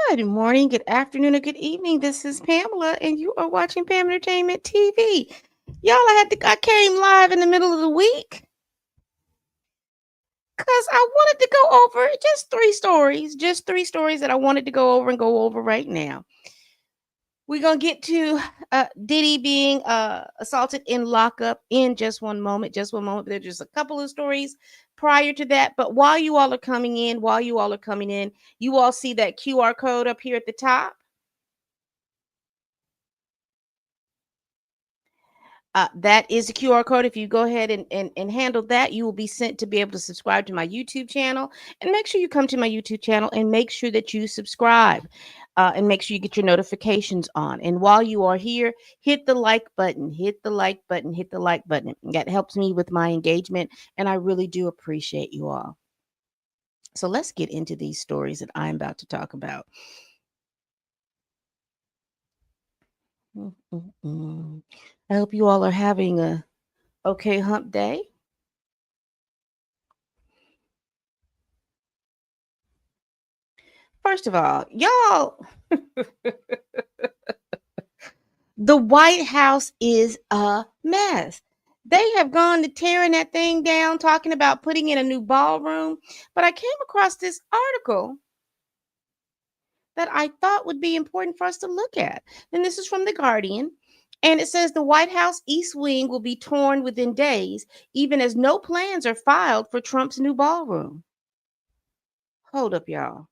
Good morning, good afternoon, or good evening. This is Pamela, and you are watching Pam Entertainment TV. Y'all, I came live in the middle of the week because I wanted to go over just three stories that I wanted to go over right now. We're gonna get to Diddy being assaulted in lockup in just one moment. Just one moment. There's just a couple of stories prior to that. But while you all are coming in, you all see that QR code up here at the top. That is a QR code. If you go ahead and handle that, you will be sent to be able to subscribe to my YouTube channel. And make sure you come to my YouTube channel and make sure that you subscribe and make sure you get your notifications on. And while you are here, hit the like button, hit the like button, hit the like button. That helps me with my engagement. And I really do appreciate you all. So let's get into these stories that I'm about to talk about. Mm-mm-mm. I hope you all are having a okay hump day. First of all, y'all, the White House is a mess. They have gone to tearing that thing down, talking about putting in a new ballroom. But I came across this article that I thought would be important for us to look at. And this is from The Guardian. And it says the White House East Wing will be torn within days, even as no plans are filed for Trump's new ballroom. Hold up, y'all.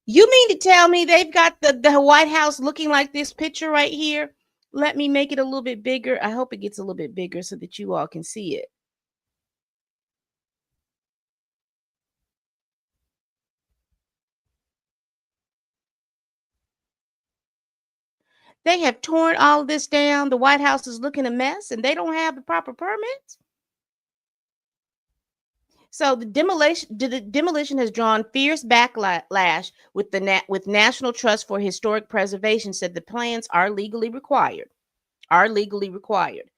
You mean to tell me they've got the White House looking like this picture right here? Let me make it a little bit bigger. I hope it gets a little bit bigger so that you all can see it. They have torn all of this down. The White House is looking a mess and they don't have the proper permits. So the demolition has drawn fierce backlash with with National Trust for Historic Preservation said the plans are legally required. Are legally required.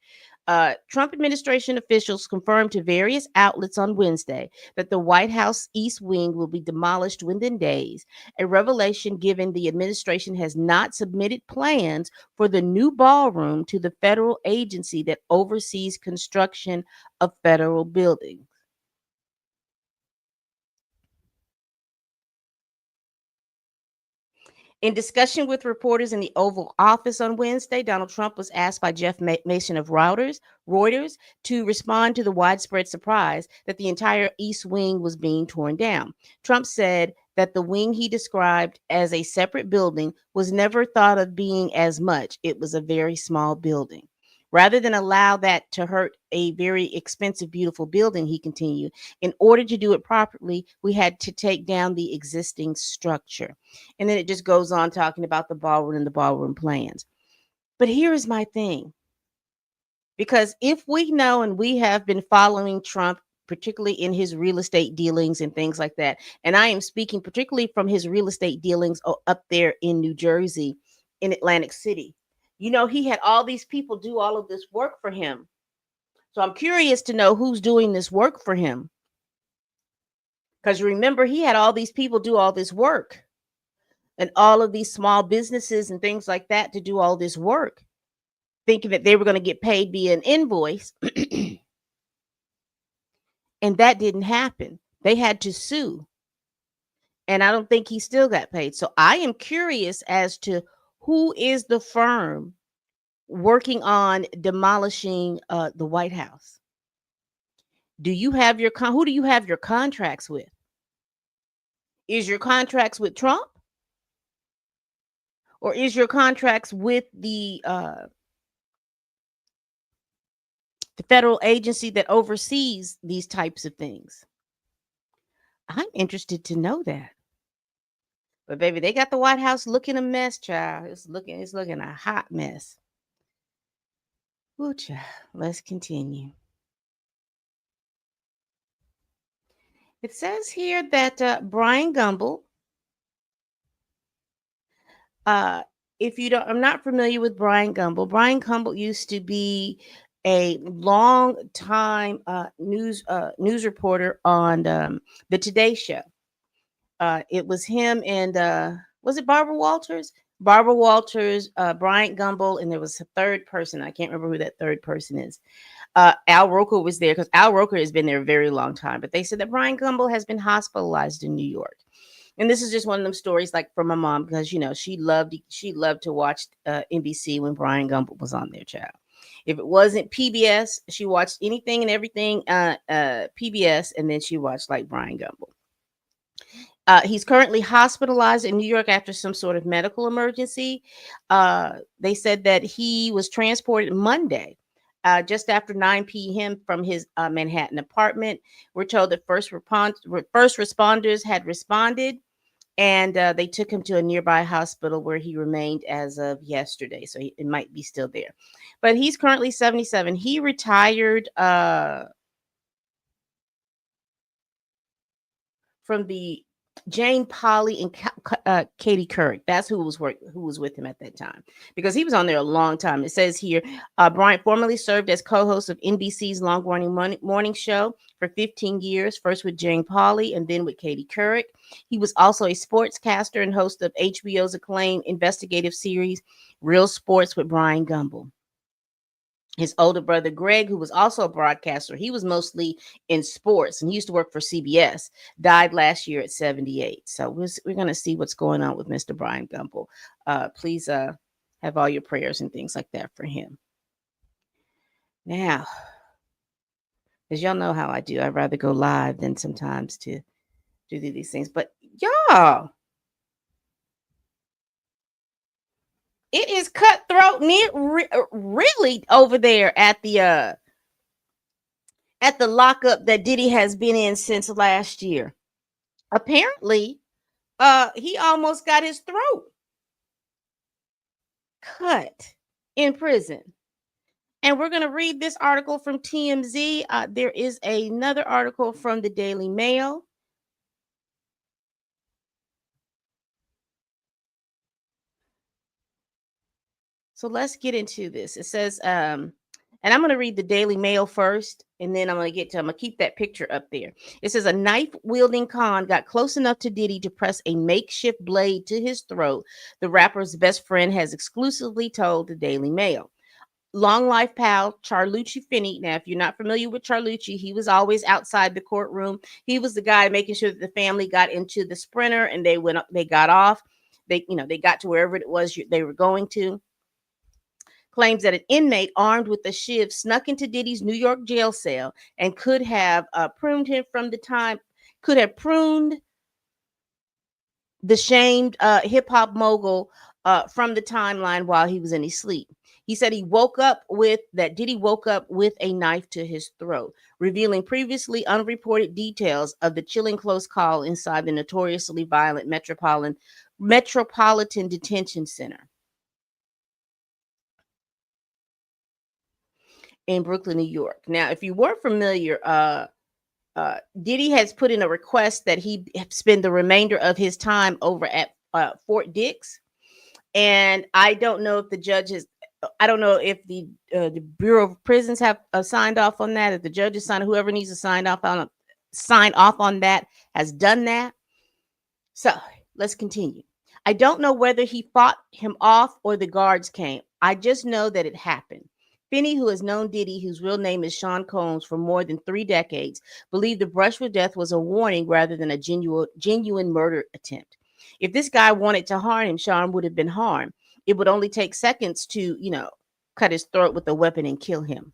Trump administration officials confirmed to various outlets on Wednesday that the White House East Wing will be demolished within days, a revelation given the administration has not submitted plans for the new ballroom to the federal agency that oversees construction of federal buildings. In discussion with reporters in the Oval Office on Wednesday, Donald Trump was asked by Jeff Mason of Reuters to respond to the widespread surprise that the entire East Wing was being torn down. Trump said that the wing he described as a separate building was never thought of being as much. It was a very small building. Rather than allow that to hurt a very expensive, beautiful building, he continued, in order to do it properly, we had to take down the existing structure. And then it just goes on talking about the ballroom and the ballroom plans. But here is my thing. Because if we know and we have been following Trump, particularly in his real estate dealings and things like that, and I am speaking particularly from his real estate dealings up there in New Jersey, in Atlantic City, he had all these people do all of this work for him. So I'm curious to know who's doing this work for him. Because remember, he had all these people do all this work and all of these small businesses and things like that to do all this work, thinking that they were going to get paid via an invoice. And that didn't happen. They had to sue. And I don't think he still got paid. So I am curious as to who is the firm working on demolishing the White House. Do you have who do you have your contracts with? Is your contracts with Trump? Or is your contracts with the federal agency that oversees these types of things? I'm interested to know that. But baby, they got the White House looking a mess, child. It's looking a hot mess. Ooh, child. Let's continue. It says here that Brian Gumble, if you don't, I'm not familiar with Brian Gumble. Brian Gumble used to be a long time news reporter on the Today Show. It was him and was it Barbara Walters? Barbara Walters, Bryant Gumbel, and there was a third person. I can't remember who that third person is. Al Roker was there because Al Roker has been there a very long time. But they said that Bryant Gumbel has been hospitalized in New York. And this is just one of them stories like from my mom because she loved to watch NBC when Brian Gumbel was on there, child. If it wasn't PBS, she watched anything and everything PBS, and then she watched like Brian Gumbel. He's currently hospitalized in New York after some sort of medical emergency. They said that he was transported Monday, just after 9 p.m. from his Manhattan apartment. We're told that first responders had responded, and they took him to a nearby hospital where he remained as of yesterday. So it might be still there. But he's currently 77. He retired from the Jane Polly and Katie Couric. That's who was with him at that time, because he was on there a long time. It says here, Bryant formerly served as co-host of NBC's Long Morning Show for 15 years, first with Jane Polly and then with Katie Couric. He was also a sportscaster and host of HBO's acclaimed investigative series Real Sports with Brian Gumbel. His older brother, Greg, who was also a broadcaster, he was mostly in sports and he used to work for CBS, died last year at 78. So we're going to see what's going on with Mr. Brian Gumbel. Please have all your prayers and things like that for him. Now, as y'all know how I do, I'd rather go live than sometimes to do these things. But y'all, it is cutthroat really over there at the lockup that Diddy has been in since last year. Apparently, he almost got his throat cut in prison. And we're going to read this article from TMZ. There is another article from the Daily Mail. So let's get into this. It says, and I'm going to read the Daily Mail first, and then I'm going to keep that picture up there. It says, a knife-wielding con got close enough to Diddy to press a makeshift blade to his throat, the rapper's best friend has exclusively told the Daily Mail. Long life pal Charlucci Finney. Now, if you're not familiar with Charlucci, he was always outside the courtroom. He was the guy making sure that the family got into the Sprinter and they got off. They got to wherever it was they were going to. Claims that an inmate armed with a shiv snuck into Diddy's New York jail cell and could have pruned the shamed hip-hop mogul from the timeline while he was in his sleep. He said Diddy woke up with a knife to his throat, revealing previously unreported details of the chilling close call inside the notoriously violent Metropolitan Detention Center. in Brooklyn, New York. Now, if you weren't familiar, Diddy has put in a request that he spend the remainder of his time over at Fort Dix, and I don't know if the judges. I don't know if the Bureau of Prisons have signed off on that. If the judges sign, whoever needs to sign off on that has done that. So let's continue. I don't know whether he fought him off or the guards came. I just know that it happened. Finney, who has known Diddy, whose real name is Sean Combs, for more than 3 decades, believed the brush with death was a warning rather than a genuine murder attempt. If this guy wanted to harm him, Sean would have been harmed. It would only take seconds to, cut his throat with a weapon and kill him.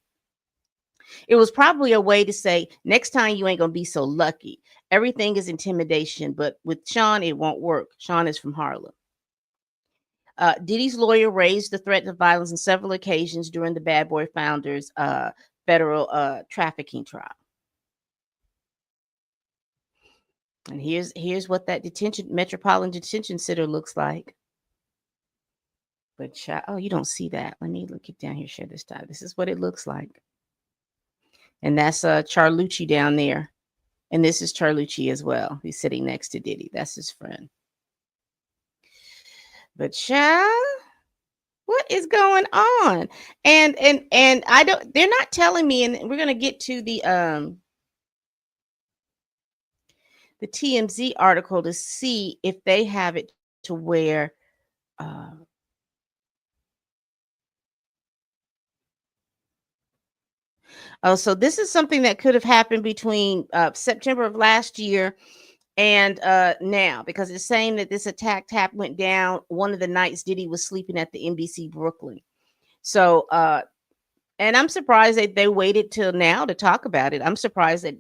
It was probably a way to say, next time you ain't going to be so lucky. Everything is intimidation, but with Sean, it won't work. Sean is from Harlem. Diddy's lawyer raised the threat of violence on several occasions during the Bad Boy Founders federal trafficking trial. And here's what that Metropolitan Detention Center looks like. But you don't see that. Let me look it down here. Share this time. This is what it looks like. And that's Charlucci down there. And this is Charlucci as well. He's sitting next to Diddy. That's his friend. But what is going on? And I don't, they're not telling me, and we're gonna get to the TMZ article to see if they have it to where so this is something that could have happened between September of last year and now, because it's saying that this attack went down one of the nights Diddy was sleeping at the NBC Brooklyn. So and I'm surprised that they waited till now to talk about it. I'm surprised that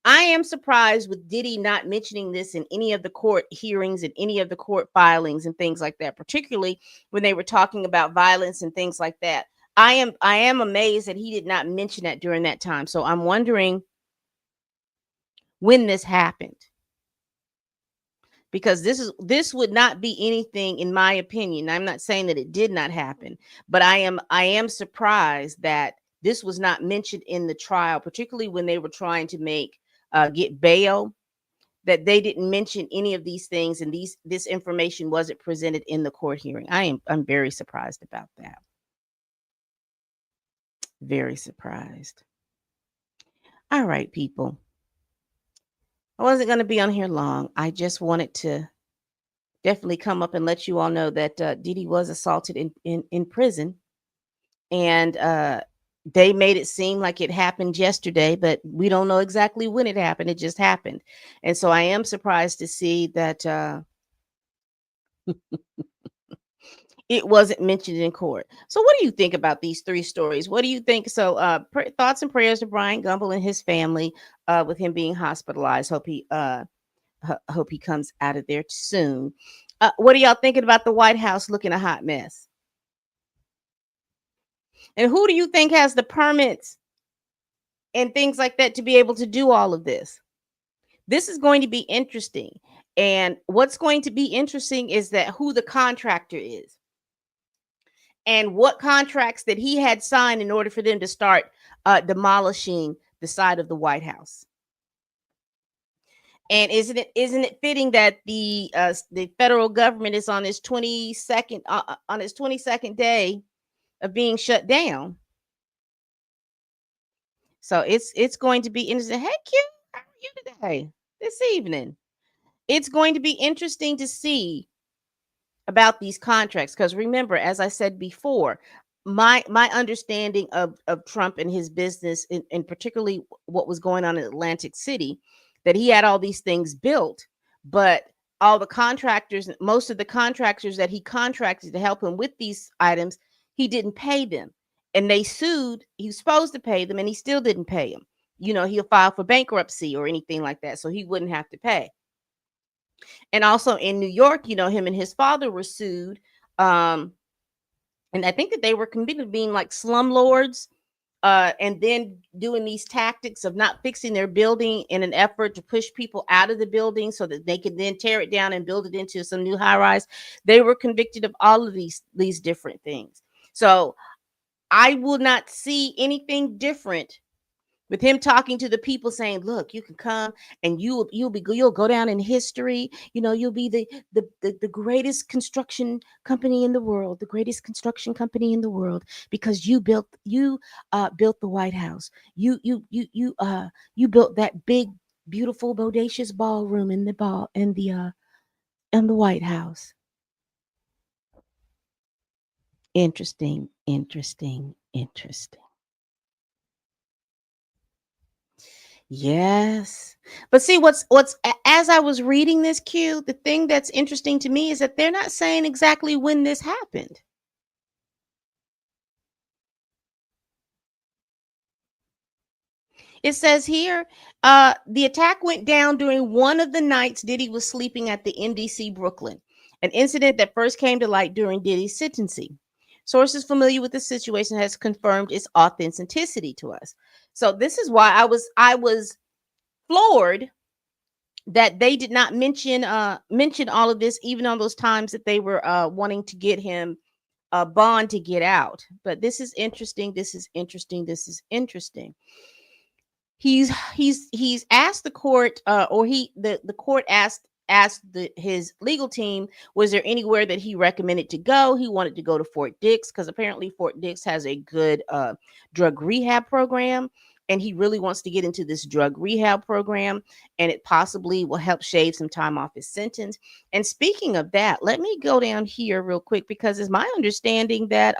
I am surprised with Diddy not mentioning this in any of the court hearings and any of the court filings and things like that, particularly when they were talking about violence and things like that. I am amazed that he did not mention that during that time. So I'm wondering when this happened, because this would not be anything, in my opinion. I'm not saying that it did not happen, but I am surprised that this was not mentioned in the trial, particularly when they were trying to get bail, that they didn't mention any of these things, and this information wasn't presented in the court hearing. I'm very surprised about that. Very surprised. All right, people. I wasn't going to be on here long. I just wanted to definitely come up and let you all know that Diddy was assaulted in prison. And they made it seem like it happened yesterday, but we don't know exactly when it happened. It just happened. And so I am surprised to see that it wasn't mentioned in court. So what do you think about these three stories? What do you think? So thoughts and prayers to Brian Gumble and his family with him being hospitalized. Hope he comes out of there soon. What are y'all thinking about the White House looking a hot mess? And who do you think has the permits and things like that to be able to do all of this? This is going to be interesting. And what's going to be interesting is that who the contractor is and what contracts that he had signed in order for them to start demolishing the side of the White House. And isn't it fitting that the federal government is on its 22nd day of being shut down? So it's going to be interesting. Hey, Q, how are you today? This evening, it's going to be interesting to see about these contracts, because remember, as I said before, my understanding of Trump and his business, and particularly what was going on in Atlantic City, that he had all these things built, but all the contractors, most of the contractors that he contracted to help him with these items, he didn't pay them. And they sued. He was supposed to pay them, and he still didn't pay them. He'll file for bankruptcy or anything like that, so he wouldn't have to pay. And also in New York, him and his father were sued. And I think that they were convicted of being like slumlords, and then doing these tactics of not fixing their building in an effort to push people out of the building so that they could then tear it down and build it into some new high rise. They were convicted of all of these different things. So I will not see anything different with him talking to the people saying, look, you can come and you'll go down in history. You'll be the greatest construction company in the world, the greatest construction company in the world, because you built the White House. You built that big, beautiful, bodacious ballroom in the White House. Interesting, interesting, interesting. Yes. But see, as I was reading this, Q, the thing that's interesting to me is that they're not saying exactly when this happened. It says here, the attack went down during one of the nights Diddy was sleeping at the NDC Brooklyn, an incident that first came to light during Diddy's sentencing. Sources familiar with the situation has confirmed its authenticity to us. So this is why I was floored that they did not mention all of this, even on those times that they were wanting to get him a bond to get out. But this is interesting, this is interesting, this is interesting. He's asked the court, or the court asked his legal team, was there anywhere that he recommended to go? He wanted to go to Fort Dix because apparently Fort Dix has a good drug rehab program, and he really wants to get into this drug rehab program, and it possibly will help shave some time off his sentence. And speaking of that, let me go down here real quick, because it's my understanding that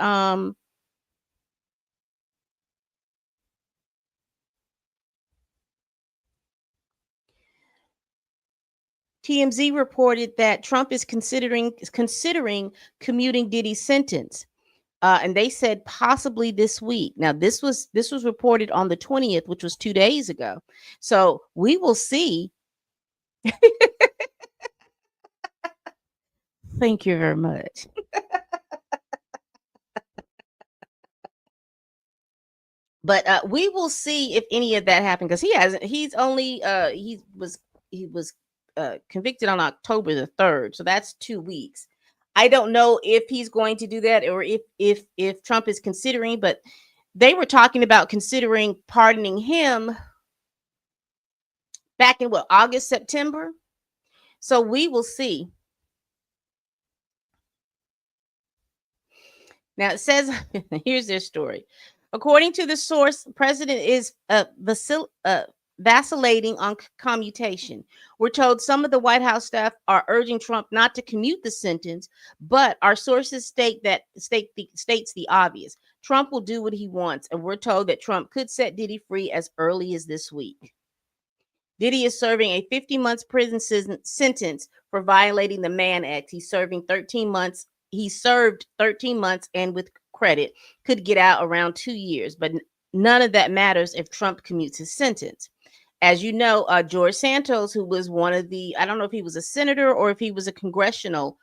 TMZ reported that Trump is considering commuting Diddy's sentence, and they said possibly this week. Now, this was reported on the 20th, which was 2 days ago. So we will see. Thank you very much. But we will see if any of that happened, because he hasn't. He's only he was convicted on October the 3rd, so that's 2 weeks. I don't know if he's going to do that, or if Trump is considering, but they were talking about considering pardoning him back in what, August, September. So we will see. Now it says, here's their story. According to the source, the president is vacillating on commutation. We're told some of the White House staff are urging Trump not to commute the sentence, but our sources states the obvious. Trump will do what he wants, and we're told that Trump could set Diddy free as early as this week. Diddy is serving a 50 months prison sentence for violating the Mann Act. He's serving 13 months. He served 13 months, and with credit could get out around 2 years. But none of that matters if Trump commutes his sentence. As you know, George Santos, who was one of I don't know if he was a senator or if he was a congressional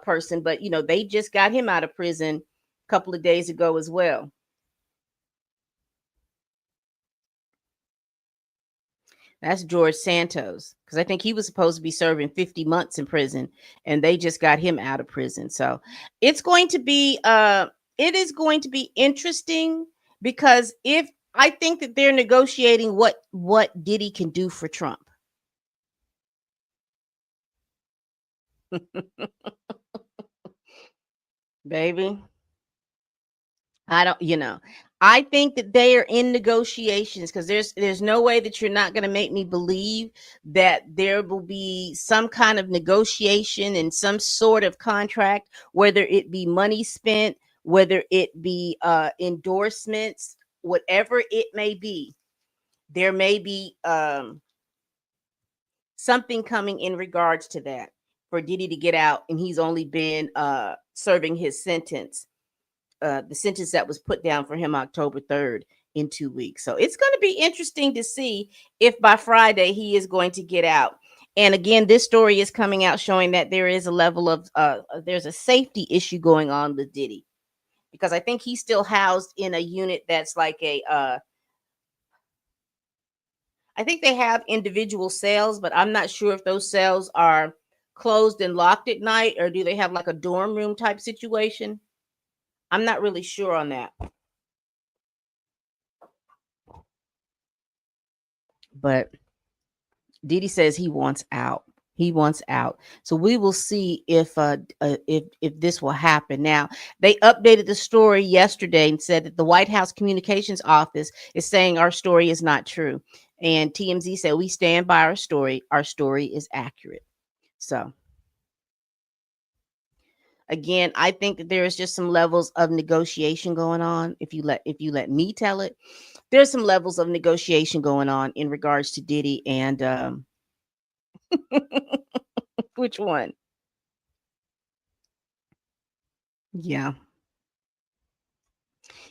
person, but they just got him out of prison a couple of days ago as well. That's George Santos, because I think he was supposed to be serving 50 months in prison, and they just got him out of prison. So it's going to be it is going to be interesting, because if I think that they're negotiating what Diddy can do for Trump. Baby, I don't, I think that they are in negotiations, because there's no way that you're not going to make me believe that there will be some kind of negotiation and some sort of contract, whether it be money spent, whether it be endorsements, whatever it may be. There may be something coming in regards to that for Diddy to get out, and he's only been serving his sentence, the sentence that was put down for him October 3rd, in 2 weeks. So it's going to be interesting to see if by Friday he is going to get out. And again, this story is coming out showing that there is a level of there's a safety issue going on with Diddy, because I think he's still housed in a unit that's like I think they have individual cells, but I'm not sure if those cells are closed and locked at night, or do they have like a dorm room type situation. I'm not really sure on that. But Diddy says he wants out. He wants out. So we will see if this will happen. Now, they updated the story yesterday and said that the White House Communications Office is saying our story is not true. And TMZ said we stand by our story. Our story is accurate. So again, I think that there is just some levels of negotiation going on. If you let me tell it, there's some levels of negotiation going on in regards to Diddy and which one? Yeah.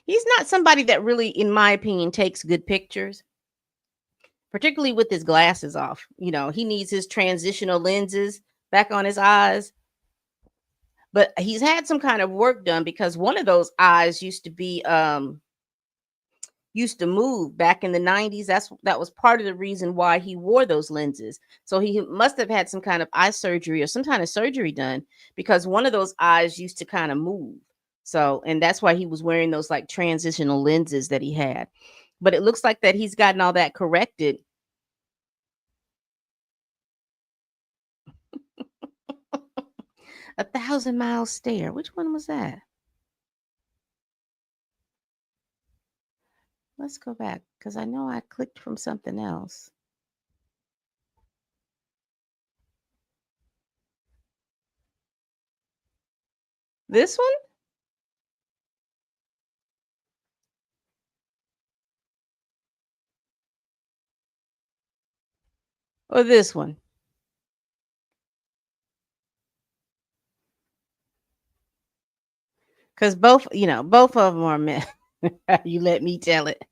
He's not somebody that really, in my opinion, takes good pictures, particularly with his glasses off. He needs his transitional lenses back on his eyes. But he's had some kind of work done because one of those eyes used to move back in the 90s. That was part of the reason why he wore those lenses. So he must have had some kind of eye surgery or some kind of surgery done because one of those eyes used to kind of move. So, and that's why he was wearing those like transitional lenses that he had. But it looks like that he's gotten all that corrected. 1,000 Mile Stare. Which one was that? Let's go back because I know I clicked from something else. This one or this one? Because both of them are men. You let me tell it.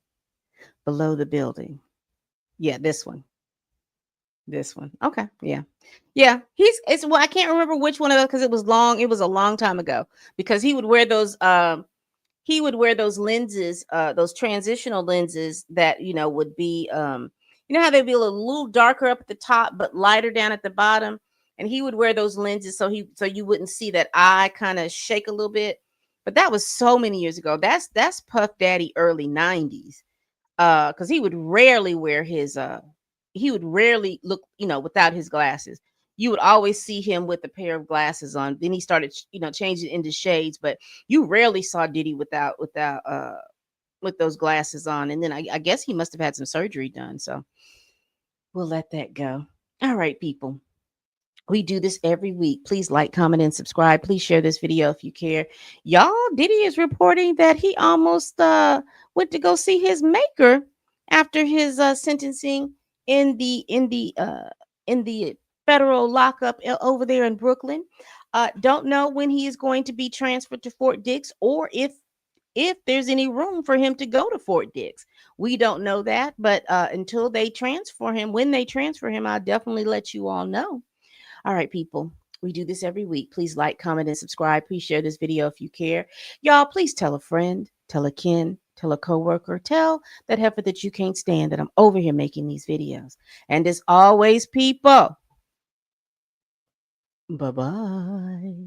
Below the building. Yeah, this one. This one. Okay. Yeah. Yeah. I can't remember which one of those because it was long. It was a long time ago because he would wear those lenses, those transitional lenses that would be how they'd be a little darker up at the top but lighter down at the bottom. And he would wear those lenses so you wouldn't see that eye kind of shake a little bit. But that was so many years ago. That's Puff Daddy early 90s. Because he would rarely look, without his glasses. You would always see him with a pair of glasses on. Then he started, changing into shades, but you rarely saw Diddy without with those glasses on. And then I guess he must have had some surgery done. So we'll let that go. All right, people. We do this every week. Please like, comment, and subscribe. Please share this video if you care. Y'all, Diddy is reporting that he almost went to go see his maker after his sentencing in the federal lockup over there in Brooklyn. Don't know when he is going to be transferred to Fort Dix or if there's any room for him to go to Fort Dix. We don't know that, but until they transfer him, when they transfer him, I'll definitely let you all know. All right, people. We do this every week. Please like, comment, and subscribe. Please share this video if you care. Y'all, please tell a friend, tell a kin, tell a coworker, tell that heifer that you can't stand that I'm over here making these videos. And as always, people, bye-bye.